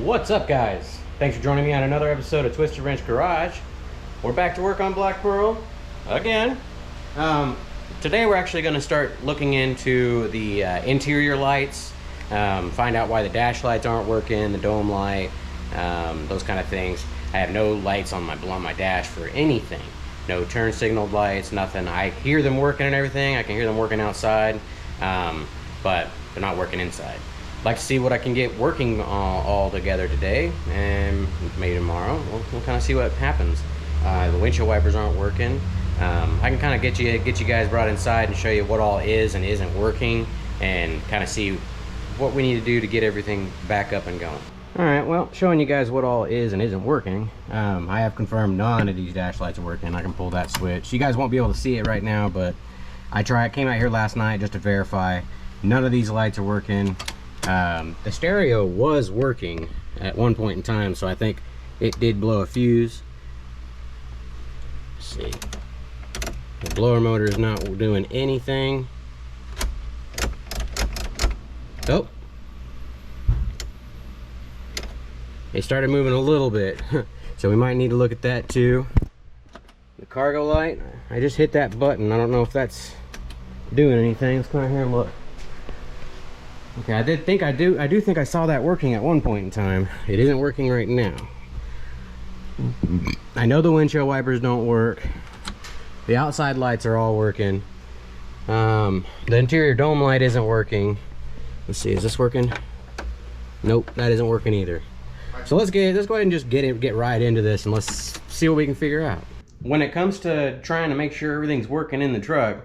What's up, guys? Thanks for joining me on another episode of Twisted Wrench Garage. We're back to work on Black Pearl again. Today we're actually going to start looking into the interior lights, find out why the dash lights aren't working, the dome light, those kind of things. I have no lights on my dash for anything. No turn signaled lights, nothing. I hear them working and everything. I can hear them working outside, but they're not working inside. I'd like to see what I can get working all together today, and maybe tomorrow. We'll kind of see what happens. The windshield wipers aren't working. I can kind of get you guys brought inside and show you what all is and isn't working, and kind of see what we need to do to get everything back up and going. All right, well, showing you guys what all is and isn't working. I have confirmed none of these dash lights are working. I can pull that switch. You guys won't be able to see it right now, but I came out here last night just to verify. None of these lights are working. The stereo was working at one point in time, so I think it did blow a fuse. Let's see. The blower motor is not doing anything. Oh. It started moving a little bit, so we might need to look at that too. The cargo light, I just hit that button. I don't know if that's doing anything. Let's come out here and look. Okay, I do think I saw that working at one point in time. It isn't working right now. I know the windshield wipers don't work. The outside lights are all working. The interior dome light isn't working. Let's see, is this working? Nope, that isn't working either. So let's go ahead and just get right into this, and let's see what we can figure out. When it comes to trying to make sure everything's working in the truck,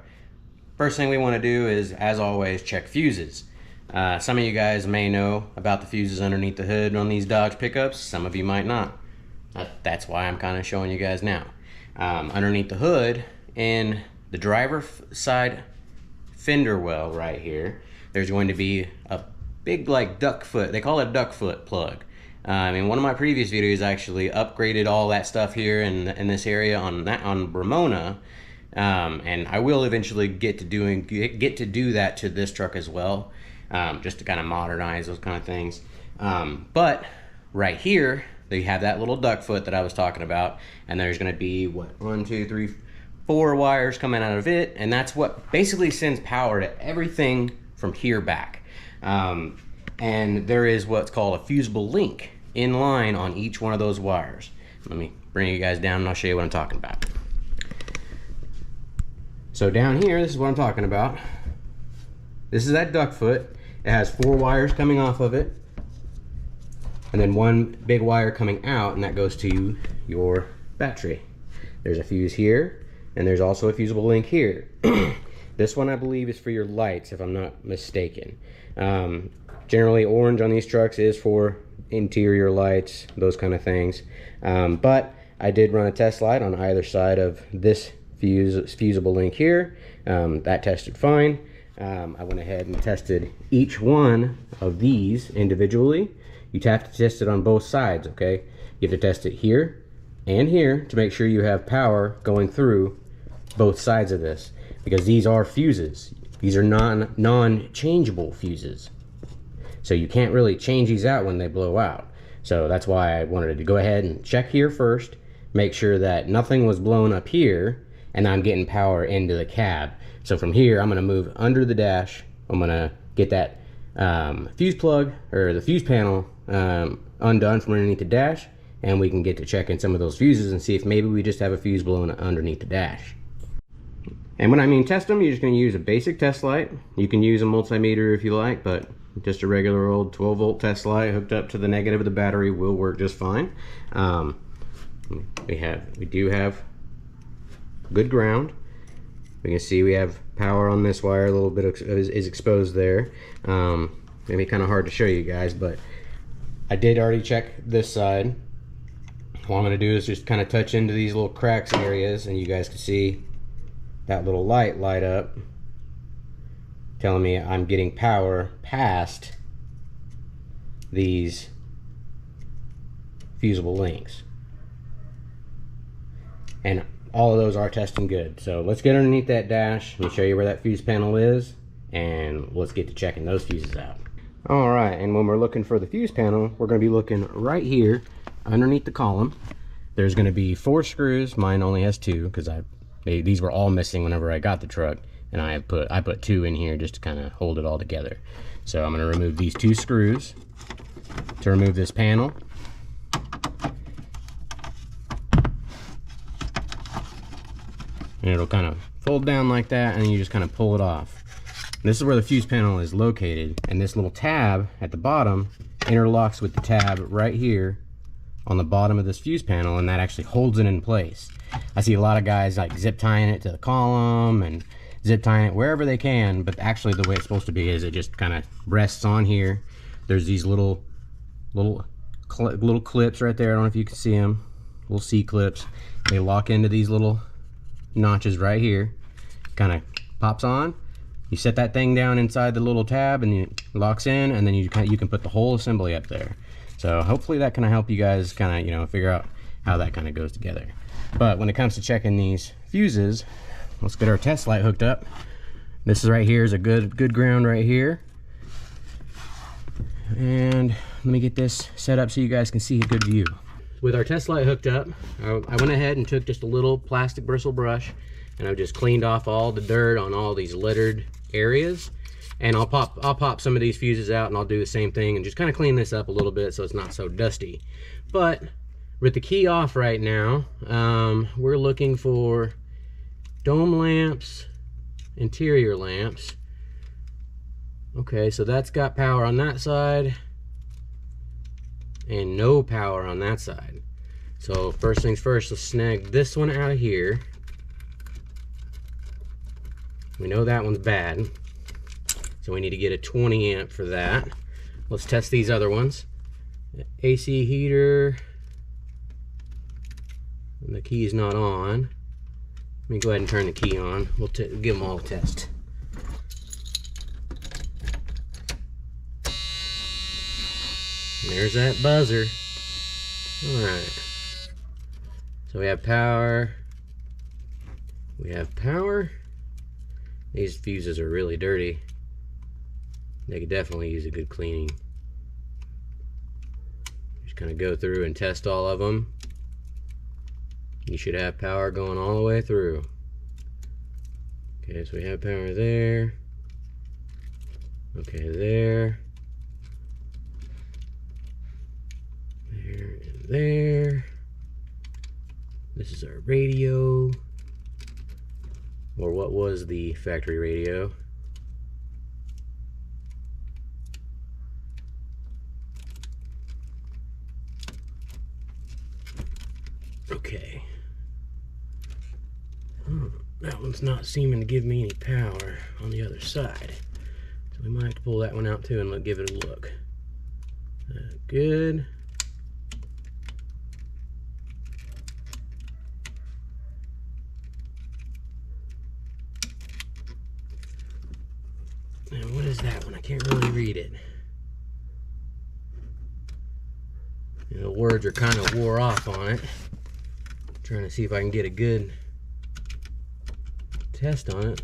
first thing we want to do is, as always, check fuses. Some of you guys may know about the fuses underneath the hood on these Dodge pickups. Some of you might not. That's why I'm kind of showing you guys now. Underneath the hood, in the driver side fender well right here, there's going to be a big, like, duck foot. They call it a duck foot plug. In one of my previous videos, I actually upgraded all that stuff here in this area on Ramona, and I will eventually get to do that to this truck as well. Just to kind of modernize those kind of things. But right here, they have that little duck foot that I was talking about, and there's going to be, what, 1, 2, 3, 4 wires coming out of it, and that's what basically sends power to everything from here back. And there is what's called a fusible link in line on each one of those wires. Let me bring you guys down and I'll show you what I'm talking about. So down here, this is what I'm talking about. This is that duck foot. It has 4 wires coming off of it, and then 1 big wire coming out, and that goes to your battery. There's a fuse here, and there's also a fusible link here. This one, I believe, is for your lights, if I'm not mistaken. Generally, orange on these trucks is for interior lights, those kind of things. But I did run a test light on either side of this fusible link here. That tested fine. I went ahead and tested each one of these individually. You have to test it on both sides, okay? You have to test it here and here to make sure you have power going through both sides of this, because these are fuses. These are non-changeable fuses. So you can't really change these out when they blow out. So that's why I wanted to go ahead and check here first, make sure that nothing was blown up here, and I'm getting power into the cab. So from here, I'm going to move under the dash. I'm going to get that fuse plug, or the fuse panel, undone from underneath the dash, and we can get to checking some of those fuses and see if maybe we just have a fuse blown underneath the dash. And when I mean test them, you're just going to use a basic test light. You can use a multimeter if you like, but just a regular old 12-volt test light hooked up to the negative of the battery will work just fine. We do have good ground. We can see we have power on this wire. A little bit is exposed there. Maybe kind of hard to show you guys, but I did already check this side. What I'm going to do is just kind of touch into these little cracks areas, and you guys can see that little light light up, telling me I'm getting power past these fusible links. And all of those are testing good. So let's get underneath that dash. Let me show you where that fuse panel is, and let's get to checking those fuses out. All right, and when we're looking for the fuse panel, we're going to be looking right here underneath the column. There's going to be 4 screws. Mine only has 2 because these were all missing whenever I got the truck, and I put 2 in here just to kind of hold it all together. So I'm going to remove these 2 screws to remove this panel. And it'll kind of fold down like that, and then you just kind of pull it off. This is where the fuse panel is located, and this little tab at the bottom interlocks with the tab right here on the bottom of this fuse panel, and that actually holds it in place. I see a lot of guys like zip tying it to the column and zip tying it wherever they can, but actually the way it's supposed to be is it just kind of rests on here. There's these little clips right there. I don't know if you can see them, little C clips. They lock into these little notches right here. Kind of pops on. You set that thing down inside the little tab and it locks in, and then you can put the whole assembly up there. So hopefully that can help you guys kind of, you know, figure out how that kind of goes together. But when it comes to checking these fuses, let's get our test light hooked up. This is right here is a good ground right here. And let me get this set up so you guys can see a good view. With our test light hooked up, I went ahead and took just a little plastic bristle brush, and I've just cleaned off all the dirt on all these littered areas. And I'll pop some of these fuses out, and I'll do the same thing and just kind of clean this up a little bit so it's not so dusty. But with the key off right now, we're looking for dome lamps, interior lamps. Okay, so that's got power on that side and no power on that side. So first things first, let's snag this one out of here. We know that one's bad, so we need to get a 20 amp for that. Let's test these other ones. AC heater, and the key is not on. Let me go ahead and turn the key on. We'll give them all a test. And there's that buzzer. Alright. So we have power. We have power. These fuses are really dirty. They could definitely use a good cleaning. Just kind of go through and test all of them. You should have power going all the way through. Okay, so we have power there. Okay, there. There and there. This is our radio. Or what was the factory radio. Okay. That one's not seeming to give me any power on the other side. So we might have to pull that one out too and give it a look. Good. And what is that one? I can't really read it. You know, the words are kind of wore off on it. I'm trying to see if I can get a good test on it.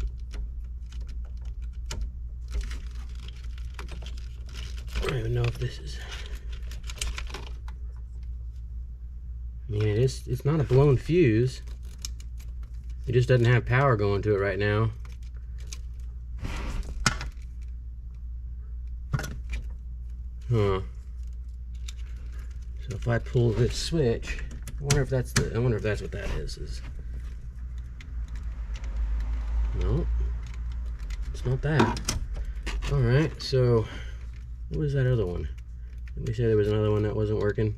I don't even know if this is... I mean, it's not a blown fuse. It just doesn't have power going to it right now. Huh. So if I pull this switch, I wonder if that's what that is. No, it's not that. All right. So what was that other one? Let me say there was another one that wasn't working.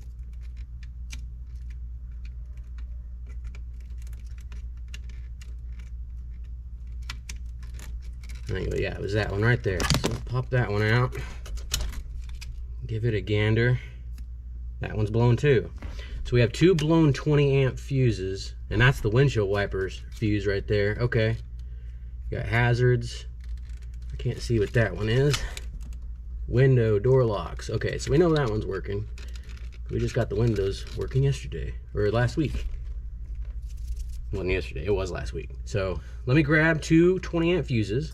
Anyway, yeah, it was that one right there. So pop that one out. Give it a gander. That one's blown too. So we have 2 blown 20 amp fuses, and that's the windshield wipers fuse right there. Okay. Got hazards. I can't see what that one is. Window door locks. Okay, so we know that one's working. We just got the windows working yesterday, or last week. It wasn't yesterday, it was last week. So let me grab 2 20 amp fuses.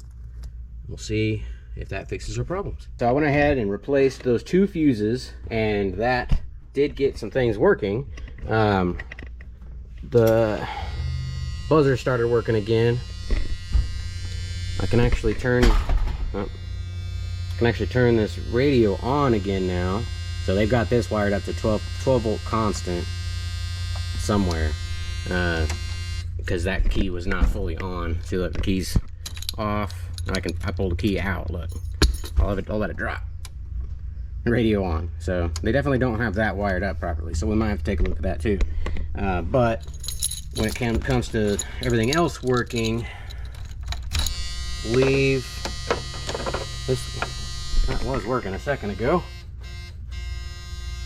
We'll see if that fixes our problems. So I went ahead and replaced those 2 fuses, and that did get some things working. The buzzer started working again. I can actually turn this radio on again now. So they've got this wired up to 12 volt constant somewhere, because that key was not fully on. See, look, the key's off. I pulled the key out. Look, I'll let it drop. Radio on. So they definitely don't have that wired up properly. So we might have to take a look at that too. But when it comes to everything else working, leave this. That was working a second ago.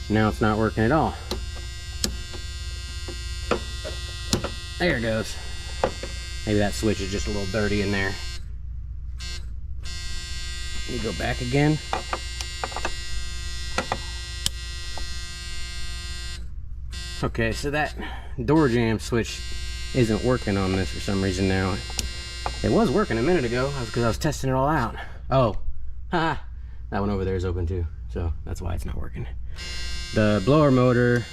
Now it's not working at all. There it goes. Maybe that switch is just a little dirty in there. Let me go back again. Okay, so that door jamb switch isn't working on this for some reason now. It was working a minute ago because I was testing it all out. Oh, ha! That one over there is open too, so that's why it's not working. The blower motor,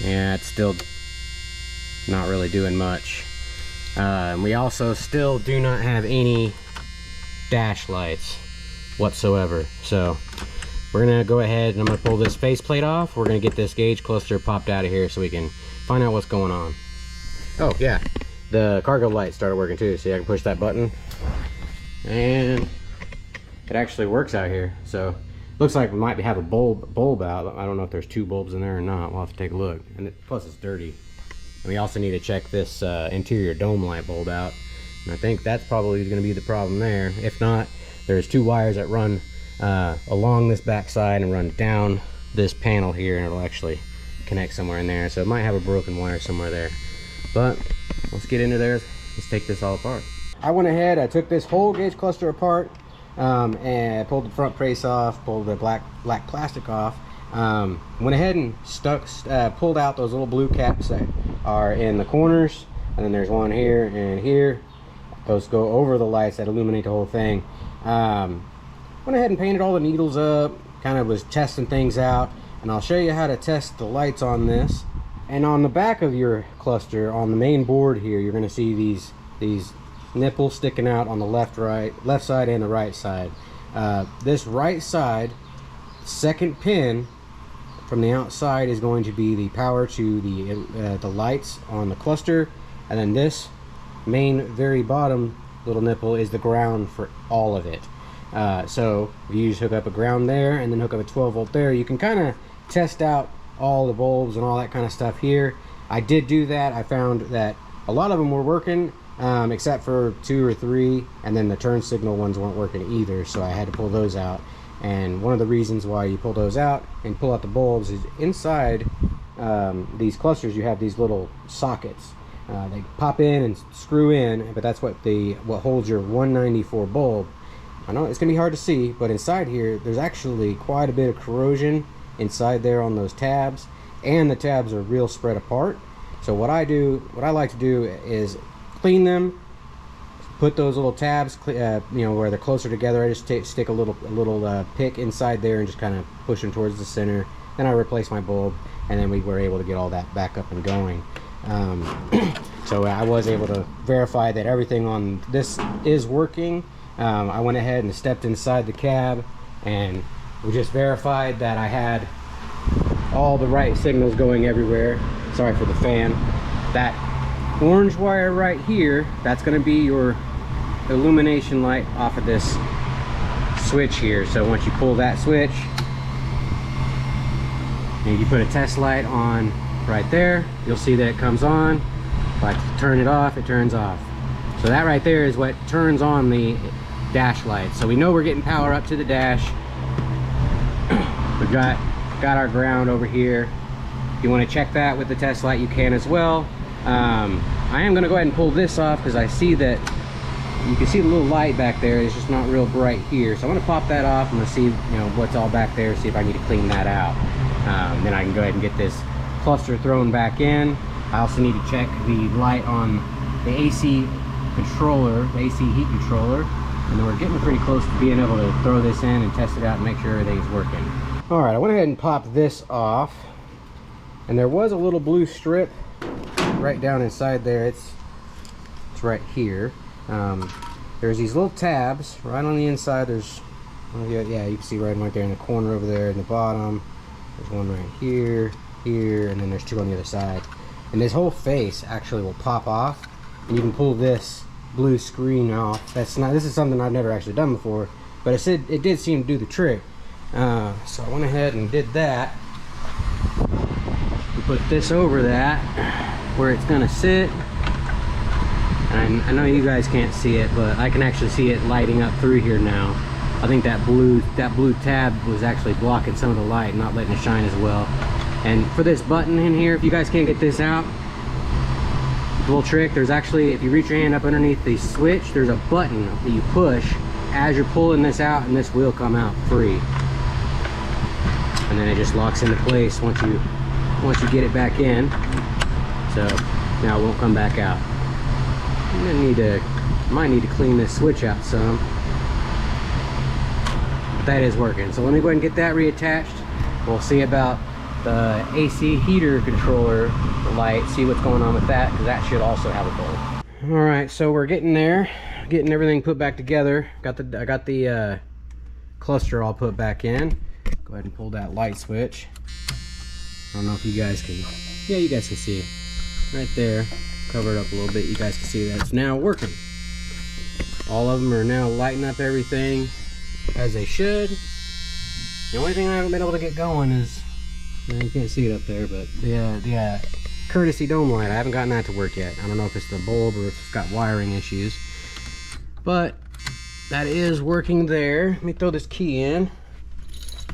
yeah, it's still not really doing much. We also still do not have any dash lights whatsoever. So we're gonna go ahead and I'm gonna pull this faceplate off. We're gonna get this gauge cluster popped out of here so we can find out what's going on. Oh yeah, the cargo light started working too. See, I can push that button and it actually works out here. So looks like we might have a bulb out. I don't know if there's 2 bulbs in there or not. We'll have to take a look. And plus it's dirty. And we also need to check this interior dome light bulb out. And I think that's probably going to be the problem there. If not, there's 2 wires that run along this back side and run down this panel here, and it'll actually connect somewhere in there. So it might have a broken wire somewhere there. But let's get into there. Let's take this all apart. I went ahead, I took this whole gauge cluster apart, and pulled the front brace off, pulled the black plastic off. Went ahead and pulled out those little blue caps that are in the corners, and then there's one here and here. Those go over the lights that illuminate the whole thing. Went ahead and painted all the needles up, kind of was testing things out, and I'll show you how to test the lights on this. And on the back of your cluster, on the main board here, you're going to see these nipples sticking out on the left side and the right side. This right side second pin from the outside is going to be the power to the lights on the cluster, and then this main very bottom little nipple is the ground for all of it. So you just hook up a ground there and then hook up a 12 volt there. You can kind of test out all the bulbs and all that kind of stuff here. I did do that. I found that a lot of them were working, except for 2 or 3, and then the turn signal ones weren't working either, so I had to pull those out. And one of the reasons why you pull those out and pull out the bulbs is inside these clusters you have these little sockets. They pop in and screw in, but that's what holds your 194 bulb. I know it's gonna be hard to see, but inside here there's actually quite a bit of corrosion inside there on those tabs, and the tabs are real spread apart. So what I like to do is clean them, put those little tabs, you know, where they're closer together. I just stick a little pick inside there and just kind of push them towards the center. Then I replace my bulb, and then we were able to get all that back up and going. So I was able to verify that everything on this is working. I went ahead and stepped inside the cab, and we just verified that I had all the right signals going everywhere. Sorry for the fan. That orange wire right here, that's going to be your illumination light off of this switch here. So once you pull that switch and you put a test light on right there, you'll see that it comes on. If I turn it off, it turns off. So that right there is what turns on the dash light. So we know we're getting power up to the dash. We've got our ground over here. If you want to check that with the test light, you can as well. I am going to go ahead and pull this off because I see that you can see the little light back there. It's just not real bright here. So I'm going to pop that off. I'm going to see, you know, what's all back there, see if I need to clean that out. Then I can go ahead and get this cluster thrown back in. I also need to check the light on the AC controller, the AC heat controller, and then we're getting pretty close to being able to throw this in and test it out and make sure everything's working. All right, I went ahead and popped this off, and there was a little blue strip right down inside there. It's right here. There's these little tabs right on the inside. There's, yeah, you can see right there in the corner over there in the bottom. There's one right here, and then there's two on the other side. And this whole face actually will pop off, and you can pull this blue screen off. This is something I've never actually done before, but it did seem to do the trick. So I went ahead and did that. We put this over that where it's gonna sit. And I know you guys can't see it, but I can actually see it lighting up through here now. I think that blue tab was actually blocking some of the light, not letting it shine as well. And for this button in here, if you guys can't get this out, a little trick, there's actually, if you reach your hand up underneath the switch, there's a button that you push as you're pulling this out, and this will come out free. And then it just locks into place once you get it back in. So now it won't come back out. Might need to clean this switch out some, but that is working. So let me go ahead and get that reattached. We'll see about the AC heater controller light, see what's going on with that, because that should also have a bulb. All right, so we're getting there, getting everything put back together. I got the cluster all put back in. Go ahead and pull that light switch. I don't know if you guys can, yeah, you guys can see it right there. Cover it up a little bit. You guys can see that it's now working. All of them are now lighting up everything as they should. The only thing I haven't been able to get going is, you can't see it up there, but the courtesy dome light, I haven't gotten that to work yet. I don't know if it's the bulb or if it's got wiring issues, but that is working there. Let me throw this key in,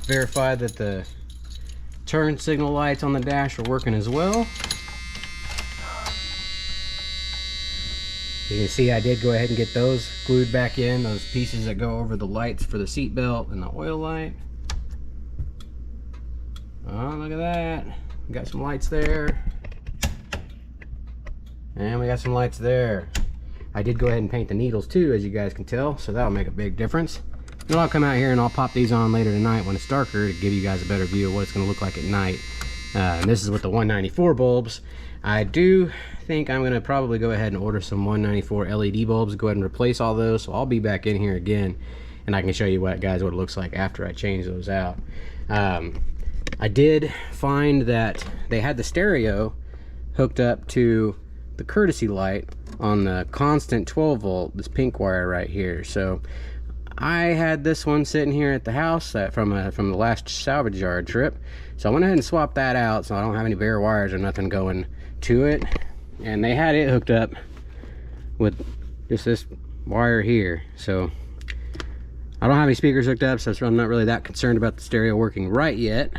verify that the turn signal lights on the dash are working as well. You can see I did go ahead and get those glued back in, those pieces that go over the lights for the seat belt and the oil light. Oh, look at that. We got some lights there. And we got some lights there. I did go ahead and paint the needles too, as you guys can tell, so that'll make a big difference. And I'll come out here and I'll pop these on later tonight when it's darker to give you guys a better view of what it's going to look like at night. And this is with the 194 bulbs. I do think I'm going to probably go ahead and order some 194 LED bulbs, go ahead and replace all those. So I'll be back in here again and I can show you what it looks like after I change those out. I did find that they had the stereo hooked up to the courtesy light on the constant 12 volt, this pink wire right here. So I had this one sitting here at the house from the last salvage yard trip. So I went ahead and swapped that out so I don't have any bare wires or nothing going to it. And they had it hooked up with just this wire here. So I don't have any speakers hooked up, so I'm not really that concerned about the stereo working right yet.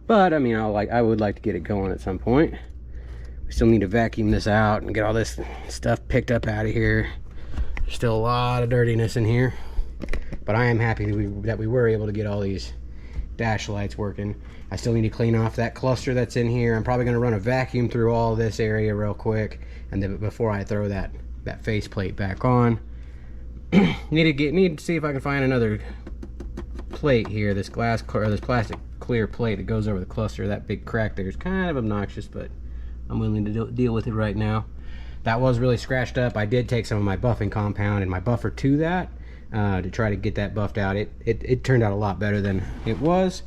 But I mean, I would like to get it going at some point. We still need to vacuum this out and get all this stuff picked up out of here. There's still a lot of dirtiness in here. But I am happy that we were able to get all these dash lights working. I still need to clean off that cluster that's in here. I'm probably going to run a vacuum through all this area real quick, and then before I throw that face plate back on. need to see if I can find another plate here. This plastic clear plate that goes over the cluster. That big crack there is kind of obnoxious, but I'm willing to deal with it right now. That was really scratched up. I did take some of my buffing compound and my buffer to that to try to get that buffed out. It turned out a lot better than it was.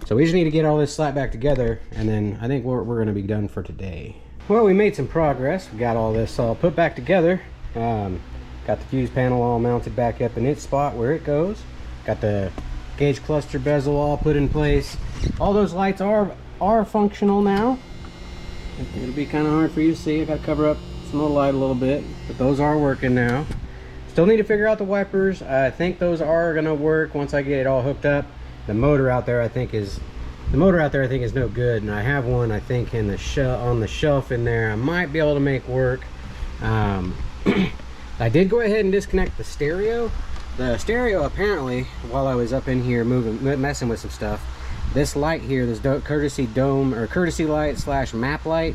So we just need to get all this slapped back together, and then I think we're going to be done for today. Well, we made some progress. We got all this all put back together. Got the fuse panel all mounted back up in its spot where it goes. Got the gauge cluster bezel all put in place. All those lights are functional now. It'll be kind of hard for you to see. I got to cover up some of the light a little bit, but those are working now. Still need to figure out the wipers. I think those are going to work once I get it all hooked up. The motor out there I think is no good, and I have one I think on the shelf in there. I might be able to make work. I did go ahead and disconnect the stereo. The stereo, apparently, while I was up in here messing with some stuff, this light here, this courtesy light slash map light,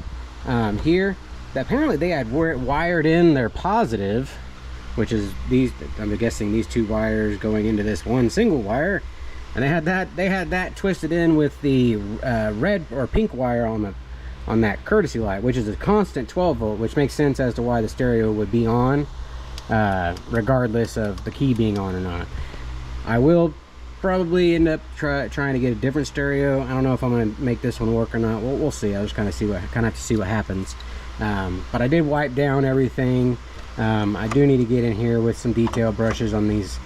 here. Apparently they had wired in their positive, which is these, I'm guessing these 2 wires going into this one single wire, and they had that twisted in with the red or pink wire on that courtesy light, which is a constant 12 volt, which makes sense as to why the stereo would be on, regardless of the key being on or not. I will probably end up trying to get a different stereo. I don't know if I'm going to make this one work or not. We'll see. I'll just kind of have to see what happens. But I did wipe down everything. I do need to get in here with some detail brushes on these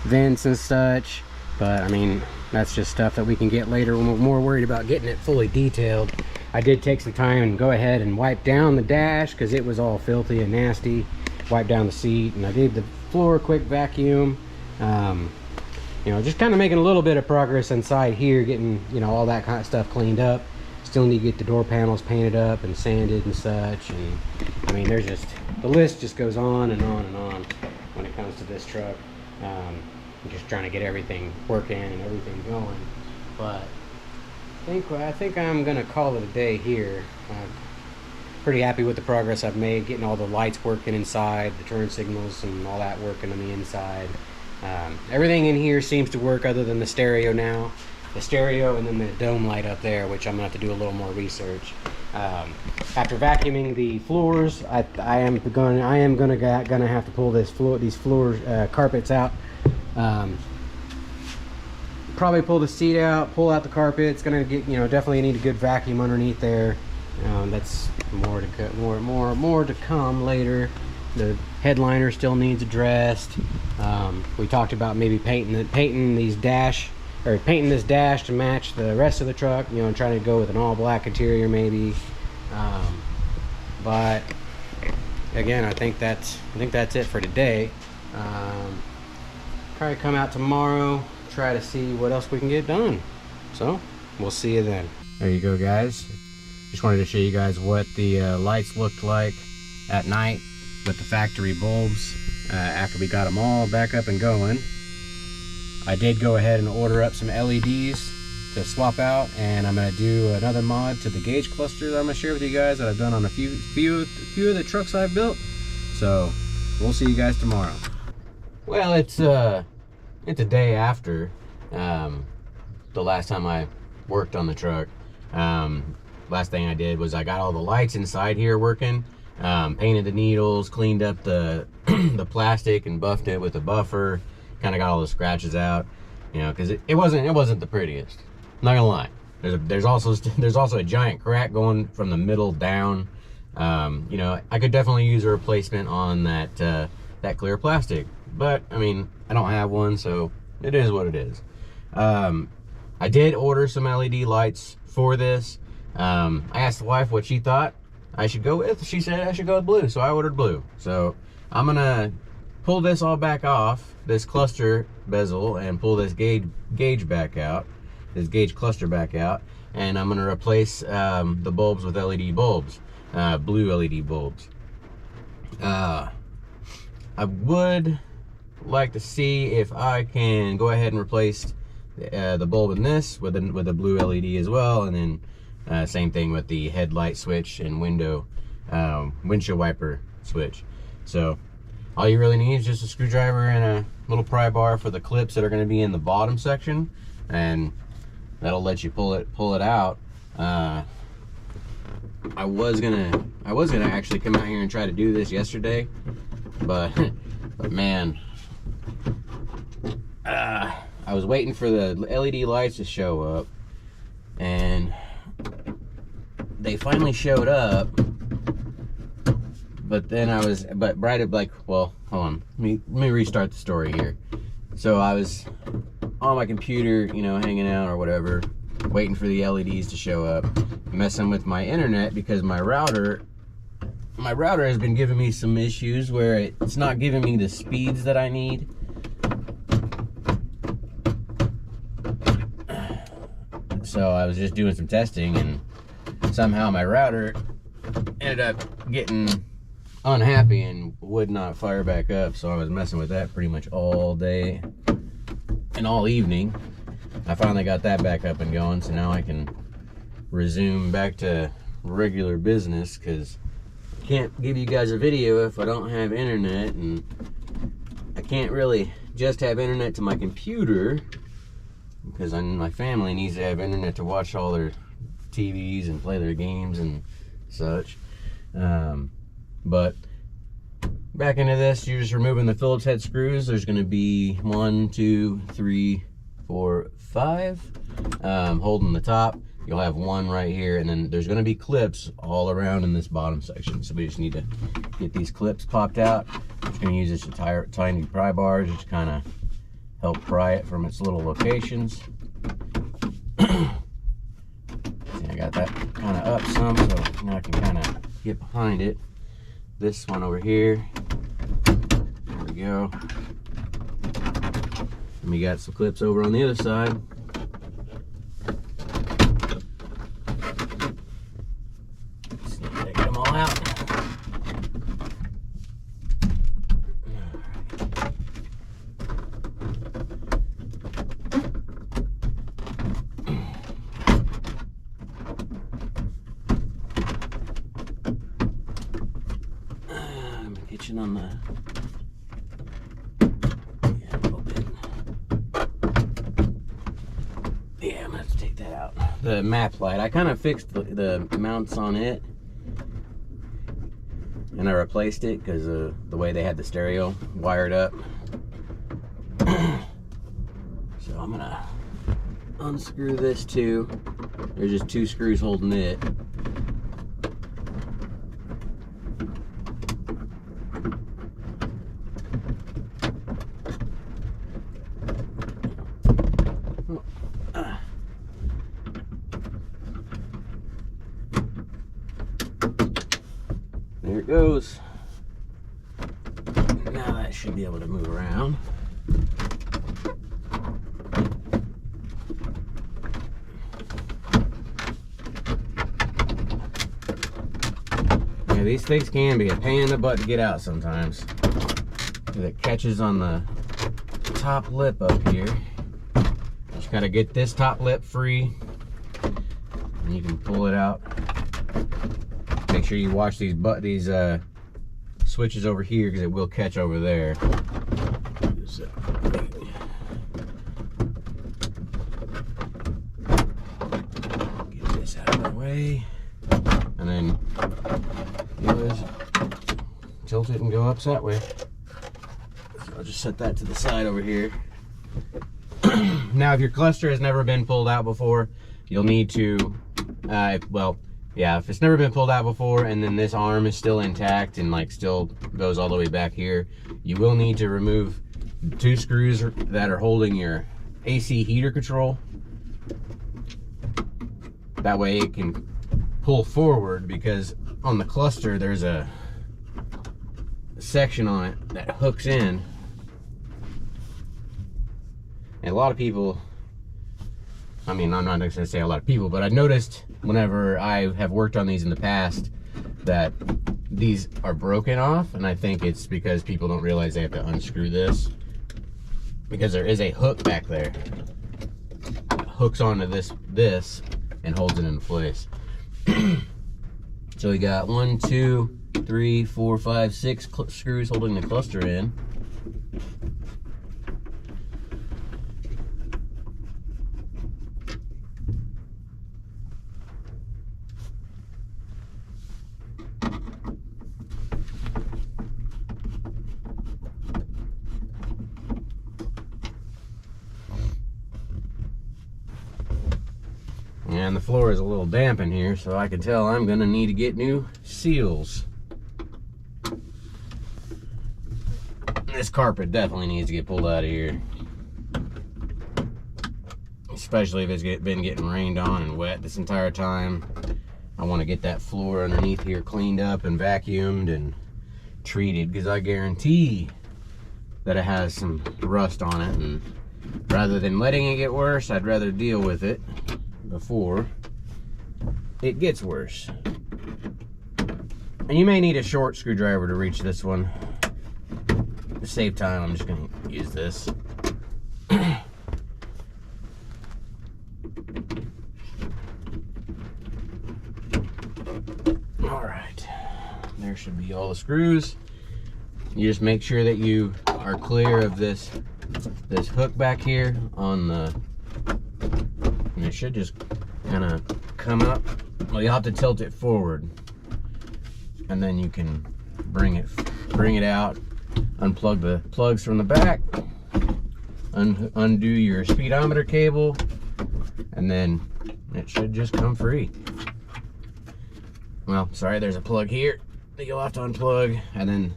vents and such, but I mean, that's just stuff that we can get later when we're more worried about getting it fully detailed. I did take some time and go ahead and wipe down the dash because it was all filthy and nasty. Wipe down the seat, and I gave the floor a quick vacuum. You know, just kind of making a little bit of progress inside here, getting, you know, all that kind of stuff cleaned up. Still need to get the door panels painted up and sanded and such. And I mean, there's just, the list just goes on and on and on when it comes to this truck. I'm just trying to get everything working and everything going. But I think I'm gonna call it a day here. Pretty happy with the progress I've made, getting all the lights working inside, the turn signals and all that working on the inside. Everything in here seems to work other than the stereo now. The stereo and then the dome light up there, which I'm gonna have to do a little more research. After vacuuming the floors, I am gonna have to pull these floor carpets out. Probably pull the seat out, pull out the carpet. It's gonna get, you know, definitely need a good vacuum underneath there. That's more to come later. The headliner still needs addressed. We talked about maybe painting this dash to match the rest of the truck, you know, trying to go with an all black interior maybe. But again, I think that's it for today. Probably come out tomorrow, try to see what else we can get done. So we'll see you then. There you go, guys. Just wanted to show you guys what the lights looked like at night with the factory bulbs after we got them all back up and going. I did go ahead and order up some LEDs to swap out, and I'm going to do another mod to the gauge cluster that I'm going to share with you guys that I've done on a few of the trucks I've built. So we'll see you guys tomorrow. Well, it's a day after the last time I worked on the truck. Last thing I did was I got all the lights inside here working, painted the needles, cleaned up the the plastic and buffed it with a buffer, kind of got all the scratches out, you know, because it wasn't the prettiest. I'm not gonna lie. There's also a giant crack going from the middle down. You know, I could definitely use a replacement on that clear plastic, but I mean, I don't have one, so it is what it is. I did order some LED lights for this. I asked the wife what she thought I should go with. She said I should go with blue, so I ordered blue. So I'm gonna pull this all back off, this cluster bezel, and pull this gauge back out, this gauge cluster back out, and I'm gonna replace the bulbs with LED bulbs, blue LED bulbs. I would like to see if I can go ahead and replace the bulb in this with a blue LED as well, and then same thing with the headlight switch and windshield wiper switch. So all you really need is just a screwdriver and a little pry bar for the clips that are going to be in the bottom section, and that'll let you pull it out. I was gonna actually come out here and try to do this yesterday, but man, I was waiting for the LED lights to show up, and they finally showed up, but then right at, like, well, hold on, let me restart the story here. So I was on my computer, you know, hanging out or whatever, waiting for the LEDs to show up, messing with my internet because my router has been giving me some issues where it's not giving me the speeds that I need. So I was just doing some testing, and somehow my router ended up getting unhappy and would not fire back up. So I was messing with that pretty much all day and all evening. I finally got that back up and going, so now I can resume back to regular business, because I can't give you guys a video if I don't have internet, and I can't really just have internet to my computer, because my family needs to have internet to watch all their TVs and play their games and such. But back into this, you're just removing the Phillips head screws. There's going to be 1, 2, 3, 4, 5 holding the top. You'll have one right here, and then there's going to be clips all around in this bottom section. So we just need to get these clips popped out. I'm just going to use this tiny pry bar just to kind of help pry it from its little locations. See, I got that kind of up some, so now I can kind of get behind it. This one over here, there we go. And we got some clips over on the other side. Just need to get them all out. On the a little bit. Yeah, I'm gonna have to take that out. The map light, I kind of fixed the mounts on it, and I replaced it because of the way they had the stereo wired up. So I'm gonna unscrew this too. There's just 2 screws holding it. There it goes. Now that should be able to move around. Yeah, these things can be a pain in the butt to get out sometimes, because it catches on the top lip up here. Just gotta get this top lip free, and you can pull it out. Make sure you watch these switches over here, because it will catch over there. Get this out of the way, and then tilt it and go up that way. So I'll just set that to the side over here. Now, if your cluster has never been pulled out before, you'll need to, yeah, if it's never been pulled out before and then this arm is still intact and like still goes all the way back here, you will need to remove 2 screws that are holding your AC heater control. That way it can pull forward, because on the cluster there's a section on it that hooks in. And a lot of people, I mean, I'm not going to say a lot of people, but I noticed whenever I have worked on these in the past that these are broken off, and I think it's because people don't realize they have to unscrew this, because there is a hook back there that hooks onto this and holds it in place. So we got 1, 2, 3, 4, 5, 6 screws holding the cluster in. And the floor is a little damp in here, so I can tell I'm gonna need to get new seals. This carpet definitely needs to get pulled out of here, especially if it's been getting rained on and wet this entire time. I want to get that floor underneath here cleaned up and vacuumed and treated, because I guarantee that it has some rust on it, and rather than letting it get worse, I'd rather deal with it before it gets worse. And you may need a short screwdriver to reach this one. To save time, I'm just going to use this. should be all the screws. You just make sure that you are clear of this hook back here on the, and it should just kind of come up. Well, you'll have to tilt it forward, and then you can bring it out, unplug the plugs from the back, undo your speedometer cable, and then it should just come free. Well, sorry, there's a plug here that you'll have to unplug, and then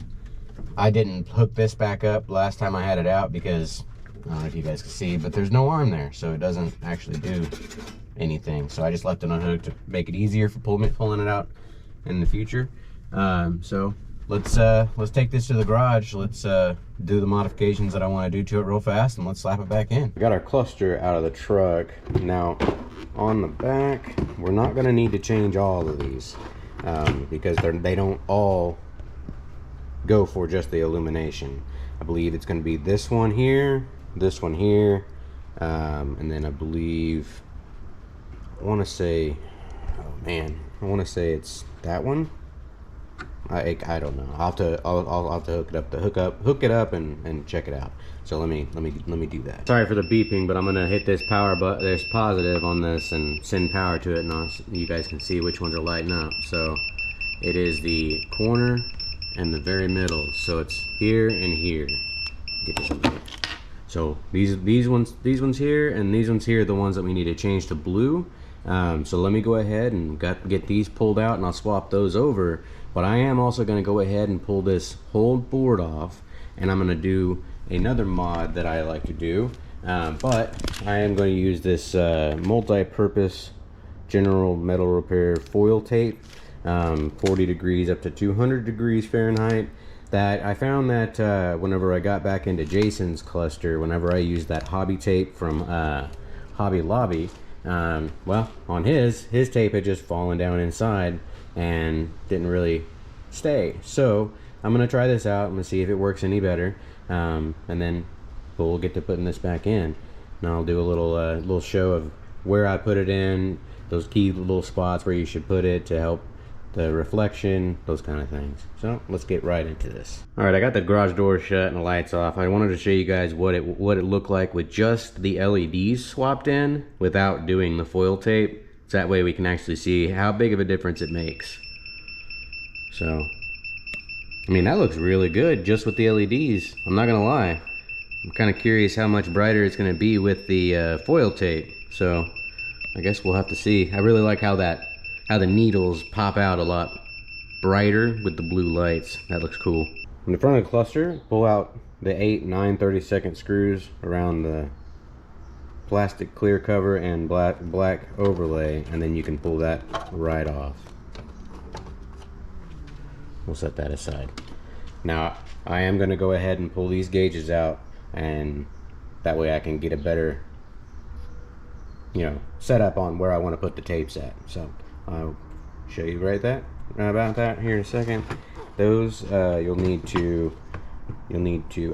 I didn't hook this back up last time I had it out because, I don't know if you guys can see, but there's no arm there, so it doesn't actually do anything. So I just left it unhooked to make it easier for pulling it out in the future. So let's take this to the garage. Let's do the modifications that I want to do to it real fast, and let's slap it back in. We got our cluster out of the truck. Now on the back, we're not going to need to change all of these because they don't all go for just the illumination. I believe it's going to be this one here, and then I believe, I want to say it's that one. I don't know. I'll have to hook it up and check it out. So let me do that. Sorry for the beeping, but I'm gonna hit this power button. There's positive on this and send power to it, and you guys can see which ones are lighting up. So it is the corner and the very middle. So it's here and here. Get this over here. So these ones here and these ones here are the ones that we need to change to blue. So let me go ahead and get these pulled out, and I'll swap those over. But I am also going to go ahead and pull this whole board off, and I'm going to do another mod that I like to do. But I am going to use this multi-purpose general metal repair foil tape, 40 degrees up to 200 degrees Fahrenheit. That I found that whenever I got back into Jason's cluster, whenever I used that hobby tape from Hobby Lobby, well, on his tape had just fallen down inside and didn't really stay. So I'm gonna try this out. I'm gonna see if it works any better, and then we'll get to putting this back in. Now I'll do a little show of where I put it in, those key little spots where you should put it to help the reflection, those kind of things. So let's get right into this. All right, I got the garage door shut and the lights off. I wanted to show you guys what it looked like with just the LEDs swapped in without doing the foil tape. So that way we can actually see how big of a difference it makes. So, I mean, that looks really good just with the LEDs. I'm not gonna lie. I'm kind of curious how much brighter it's gonna be with the foil tape. So, I guess we'll have to see. I really like how the needles pop out a lot brighter with the blue lights. That looks cool. In the front of the cluster, pull out the 8, 9, 32nd screws around the plastic clear cover and black overlay, and then you can pull that right off. We'll set that aside. Now I am going to go ahead and pull these gauges out, and that way I can get a better, setup on where I want to put the tapes at. So I'll show you about that here in a second. Those you'll need to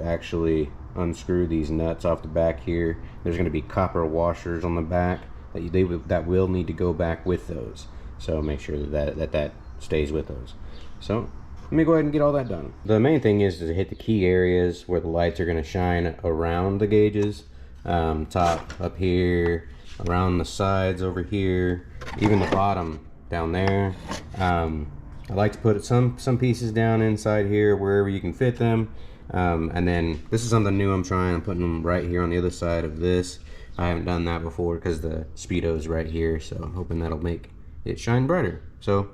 actually unscrew these nuts off the back here. There's going to be copper washers on the back that will need to go back with those. So make sure that stays with those. So let me go ahead and get all that done. The main thing is to hit the key areas where the lights are going to shine around the gauges. Top up here, around the sides over here, even the bottom down there. I like to put some pieces down inside here wherever you can fit them. And then this is something new I'm trying. I'm putting them right here on the other side of this. I haven't done that before because the Speedo's right here, so I'm hoping that'll make it shine brighter. So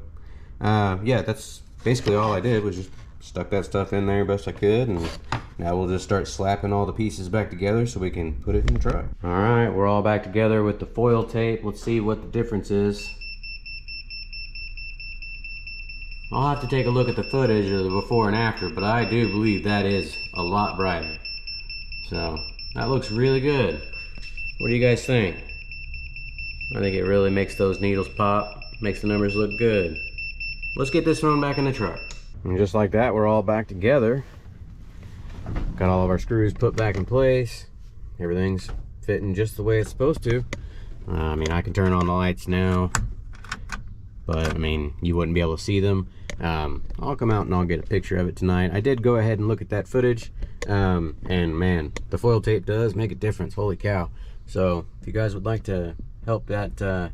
yeah, that's basically all I did, was just stuck that stuff in there best I could, and now we'll just start slapping all the pieces back together so we can put it in the truck. All right, we're all back together with the foil tape. Let's see what the difference is. I'll have to take a look at the footage of the before and after, but I do believe that is a lot brighter. So that looks really good. What do you guys think? I think it really makes those needles pop, makes the numbers look good. Let's get this thrown back in the truck. And just like that, we're all back together. Got all of our screws put back in place. Everything's fitting just the way it's supposed to. I mean, I can turn on the lights now. but I mean, you wouldn't be able to see them. I'll come out and I'll get a picture of it tonight. I did go ahead and look at that footage, and man, the foil tape does make a difference. Holy cow. So if you guys would like to help that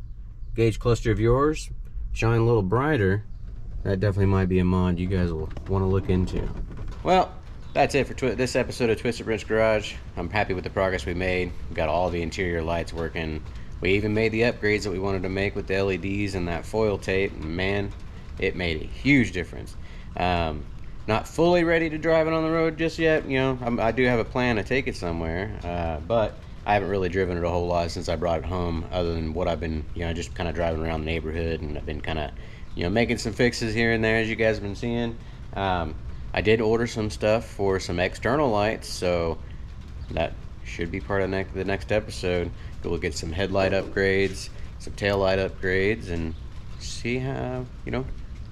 gauge cluster of yours shine a little brighter, that definitely might be a mod you guys will want to look into. Well, that's it for this episode of Twisted Wrench Garage. I'm happy with the progress we made. We got all the interior lights working. We even made the upgrades that we wanted to make with the LEDs and that foil tape. And man, it made a huge difference. Not fully ready to drive it on the road just yet. You know, I do have a plan to take it somewhere, but I haven't really driven it a whole lot since I brought it home, other than what I've been, you know, just kind of driving around the neighborhood, and I've been kind of, you know, making some fixes here and there, as you guys have been seeing. I did order some stuff for some external lights, so that should be part of the next episode. Go look at some headlight upgrades, some tail light upgrades, and see how, you know,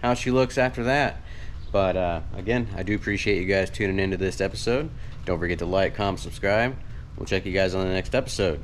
how she looks after that. But again, I do appreciate you guys tuning into this episode. Don't forget to like, comment, subscribe. We'll check you guys on the next episode.